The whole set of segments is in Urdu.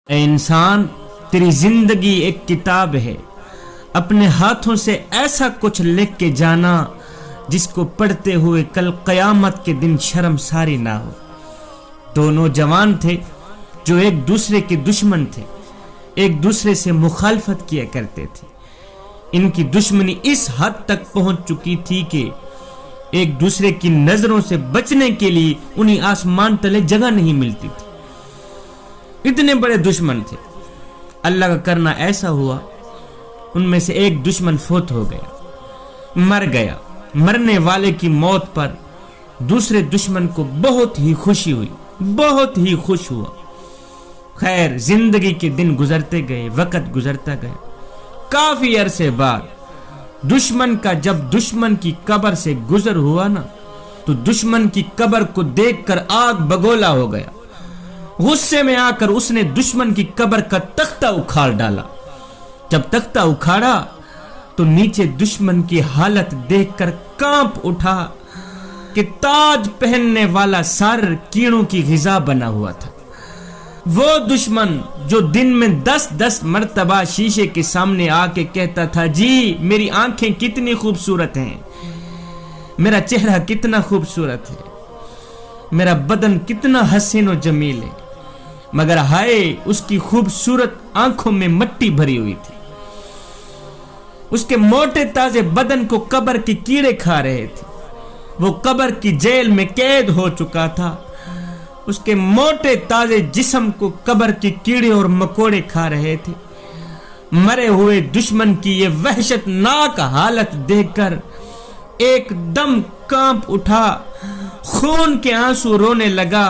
اے انسان، تیری زندگی ایک کتاب ہے، اپنے ہاتھوں سے ایسا کچھ لکھ کے جانا جس کو پڑھتے ہوئے کل قیامت کے دن شرمساری نہ ہو۔ دو نوجوان تھے جو ایک دوسرے کے دشمن تھے، ایک دوسرے سے مخالفت کیا کرتے تھے۔ ان کی دشمنی اس حد تک پہنچ چکی تھی کہ ایک دوسرے کی نظروں سے بچنے کے لیے انہیں آسمان تلے جگہ نہیں ملتی تھی، اتنے بڑے دشمن تھے۔ اللہ کا کرنا ایسا ہوا، ان میں سے ایک دشمن فوت ہو گیا، مر گیا۔ مرنے والے کی موت پر دوسرے دشمن کو بہت ہی خوشی ہوئی، بہت ہی خوش ہوا۔ خیر، زندگی کے دن گزرتے گئے، وقت گزرتا گیا۔ کافی عرصے بعد دشمن کا جب دشمن کی قبر سے گزر ہوا نا، تو دشمن کی قبر کو دیکھ کر آگ بگولا ہو گیا۔ غصے میں آ کر اس نے دشمن کی قبر کا تختہ اکھاڑ ڈالا۔ جب تختہ اکھاڑا تو نیچے دشمن کی حالت دیکھ کر کانپ اٹھا کہ تاج پہننے والا سر کیڑوں کی غذا بنا ہوا تھا۔ وہ دشمن جو دن میں 10 مرتبہ شیشے کے سامنے آ کے کہتا تھا، جی میری آنکھیں کتنی خوبصورت ہیں، میرا چہرہ کتنا خوبصورت ہے، میرا بدن کتنا حسین و جمیل ہے، مگر ہائے اس کی خوبصورت آنکھوں میں مٹی بھری ہوئی تھی۔ اس کے موٹے تازے بدن کو قبر کے کیڑے کھا رہے تھے۔ وہ قبر کی جیل میں قید ہو چکا تھا۔ اس کے موٹے تازے جسم کو قبر کے کیڑے اور مکوڑے کھا رہے تھے۔ مرے ہوئے دشمن کی یہ وحشت ناک حالت دیکھ کر ایک دم کانپ اٹھا، خون کے آنسو رونے لگا،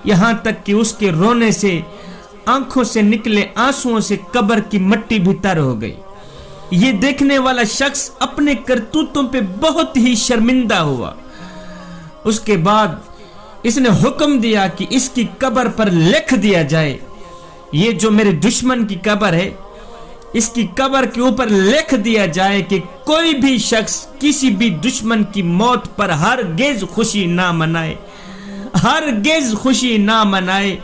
یہاں تک کہ اس کے رونے سے آنکھوں سے نکلے آنسوؤں سے قبر کی مٹی بھی تر ہو گئی۔ یہ دیکھنے والا شخص اپنے کرتوتوں پہ بہت ہی شرمندہ ہوا۔ اس کے بعد اس نے حکم دیا کہ اس کی قبر پر لکھ دیا جائے، یہ جو میرے دشمن کی قبر ہے، اس کی قبر کے اوپر لکھ دیا جائے کہ کوئی بھی شخص کسی بھی دشمن کی موت پر ہرگز خوشی نہ منائے، ہرگز خوشی نہ منائے،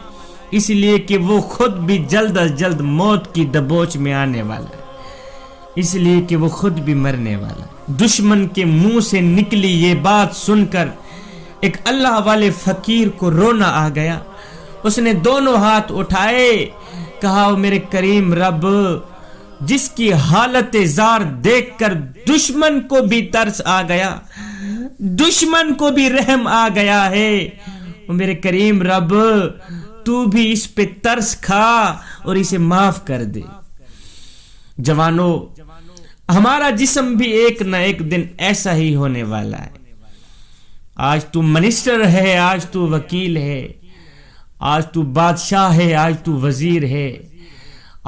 اس لیے کہ وہ خود بھی جلد از جلد موت کی دبوچ میں آنے والا ہے، اس لیے کہ وہ خود بھی مرنے والا ہے۔ دشمن کے منہ سے نکلی یہ بات سن کر ایک اللہ والے فقیر کو رونا آ گیا۔ اس نے دونوں ہاتھ اٹھائے، کہا، میرے کریم رب، جس کی حالت زار دیکھ کر دشمن کو بھی ترس آ گیا، دشمن کو بھی رحم آ گیا ہے، میرے کریم رب تو بھی اس پہ ترس کھا اور اسے معاف کر دے۔ جوانوں، ہمارا جسم بھی ایک نہ ایک دن ایسا ہی ہونے والا ہے۔ آج تو منسٹر ہے، آج تو وکیل ہے، آج تو بادشاہ ہے، آج تو وزیر ہے،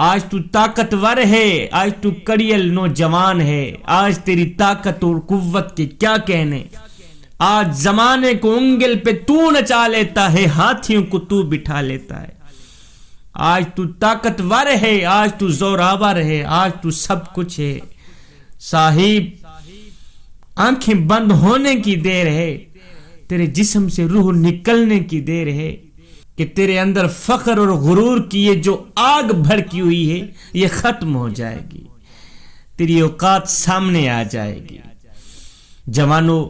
آج تو طاقتور ہے، آج تو کڑیل نوجوان ہے، آج تیری طاقت اور قوت کے کیا کہنے۔ آج زمانے کو انگل پہ تو نچا لیتا ہے، ہاتھیوں کو تو بٹھا لیتا ہے۔ آج تو طاقتور ہے، آج تو زوراور ہے، آج تو سب کچھ ہے۔ صاحب، آنکھیں بند ہونے کی دیر ہے، تیرے جسم سے روح نکلنے کی دیر ہے کہ تیرے اندر فخر اور غرور کی یہ جو آگ بھڑکی ہوئی ہے یہ ختم ہو جائے گی، تیری اوقات سامنے آ جائے گی۔ جوانوں،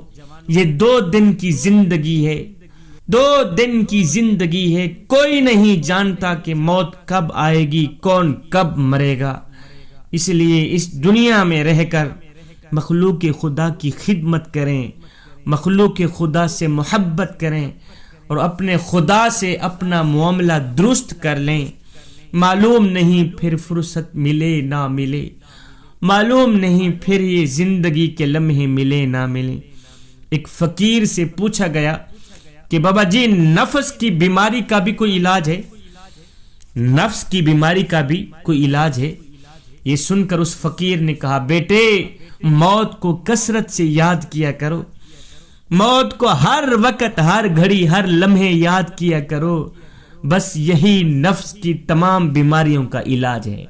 یہ 2 دن کی زندگی ہے، 2 دن کی زندگی ہے، کوئی نہیں جانتا کہ موت کب آئے گی، کون کب مرے گا۔ اس لیے اس دنیا میں رہ کر مخلوق خدا کی خدمت کریں، مخلوق خدا سے محبت کریں اور اپنے خدا سے اپنا معاملہ درست کر لیں۔ معلوم نہیں پھر فرصت ملے نہ ملے، معلوم نہیں پھر یہ زندگی کے لمحے ملے نہ ملے۔ ایک فقیر سے پوچھا گیا کہ بابا جی، نفس کی بیماری کا بھی کوئی علاج ہے؟ نفس کی بیماری کا بھی کوئی علاج ہے؟ یہ سن کر اس فقیر نے کہا، بیٹے، موت کو کثرت سے یاد کیا کرو، موت کو ہر وقت، ہر گھڑی، ہر لمحے یاد کیا کرو، بس یہی نفس کی تمام بیماریوں کا علاج ہے۔